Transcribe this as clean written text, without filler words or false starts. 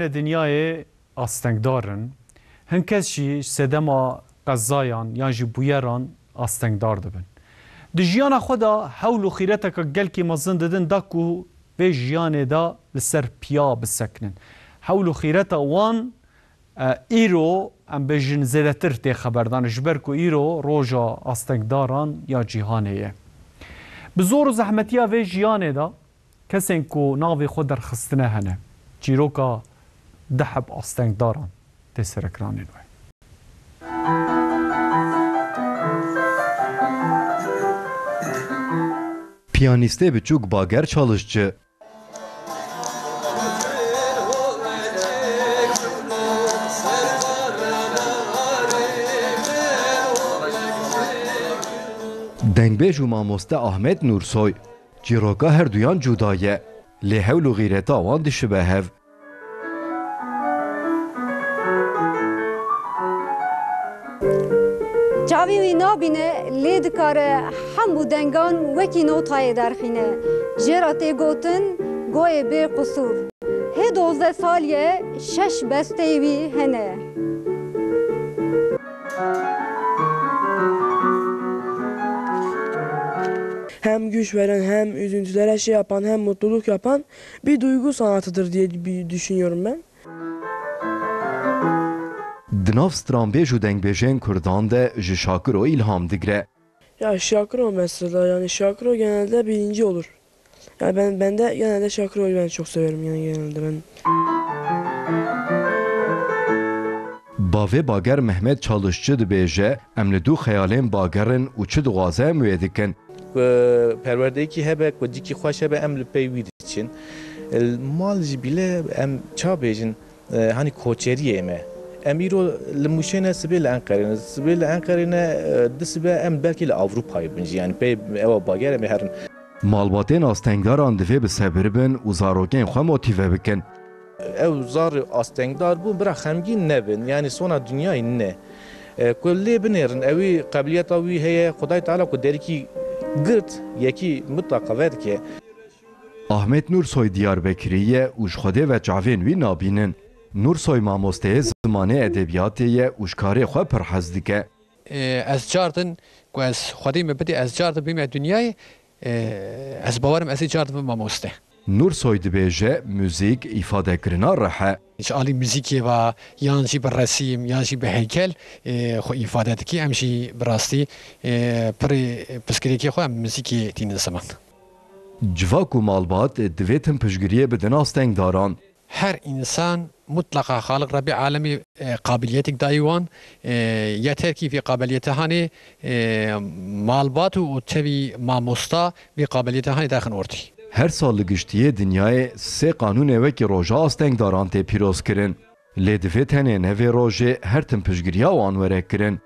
Dünyayê astengdarin hin kes jî sedema qezayan yan jî bûyeran astengdar dibin. Di jiyana xwe de hewl û xîreteka gelkî mezin didin da ku vê jiyanê de li ser piya bisekinin. Hewl û xîreta wan îro em bêjin zêdetir tê xeberdan ji ber ku îro roja astengdaran ya cîhanê ye. Bi zor û zehmetiya vê jiyanê de kesên ku navê xwe derxistine hene. Çîroka deheb astengdaran tê serekranên we. Piyanîstê biçûk Bager Çalışçı dengbêj û mamoste Ahmet Nursoy çîroka her duyan cuda ye lê hewl û xîreta wan dişibe hev. Çavî wî nabîne lê dikare hemû dengan wekî notayê derxîne. Jêra tê gotin goyê bê qusûr. Hê 12 sal ye 6 besteyê wî hene. Hem güç veren hem üzüntülere şey yapan hem mutluluk yapan bir duygu sanatıdır diye düşünüyorum ben. Di nav stranbêj û dengbêjên Kurdan de ji Şakiro ilham digre. Ya Şakiro mesela yani Şakiro genelde birinci olur. Yani ben de genelde Şakiro'yu ben çok severim yani genelde ben. Bavê Bager Mehmet Çalışçı dibêje em li du xeyalên bagerin û çi dixwaze em wê dikin. Perwerdeyekî hebe ku cikî xweş hebe em li pey wî diçin. Mal jî bîle em çabêjin hani koçeriyê me. Em îro li Mûşê sibê li Enqerê sibê li Enqerê di sibe em belkî li Avrupayê bin jî yani pey ewa bager em ê herin. Malbatên astengdaran divê bi sebir bin û zarokên xwe motîve bikin. Ew zarê astengdar bû bira xemgîn nebin yani sona dünyayê ne. Ku lê binêrin ewî qebiliyeta wî heye Xwedayê Teala ku derîkî girt yekî mutlaka vedike. Ahmet Nursoy Diyarbekirî ye û ji Xwedê ve çavên wî nabînin. Nursoy mamosteyê zimanê edebiyatê ye û ji karê xwe pir hez dike. Ez cardin ku ez Xwedê me bidê ez car dibîme dünyayê ez bawerim ez ê car dibim mamoste. Nursoy dibêje müzik îfadekirina rehe. Ji alî müzîkê ve yan jî bi resîm yan jî bi heykel xwe îfade dikî em jî bi rastî pirê piskirêkê xwe em müzîkê tînin ziman. Civak û malbat divê tim piştgiriyê bidin astengdaran. Her insan mutlaka Xalık Rabbi alemi kabiliyetik dayı wan yeter ki fi kabiliyete hani malbat û tevî mamosta vi kabiliyete hani daxin ortî. Her sal li giştiyê dinyayê sê qanûnê wekî roja astengdaran tê pîrozkirin. Lê divê tenê nevê rojê her tim piştgiriya wan were kirin.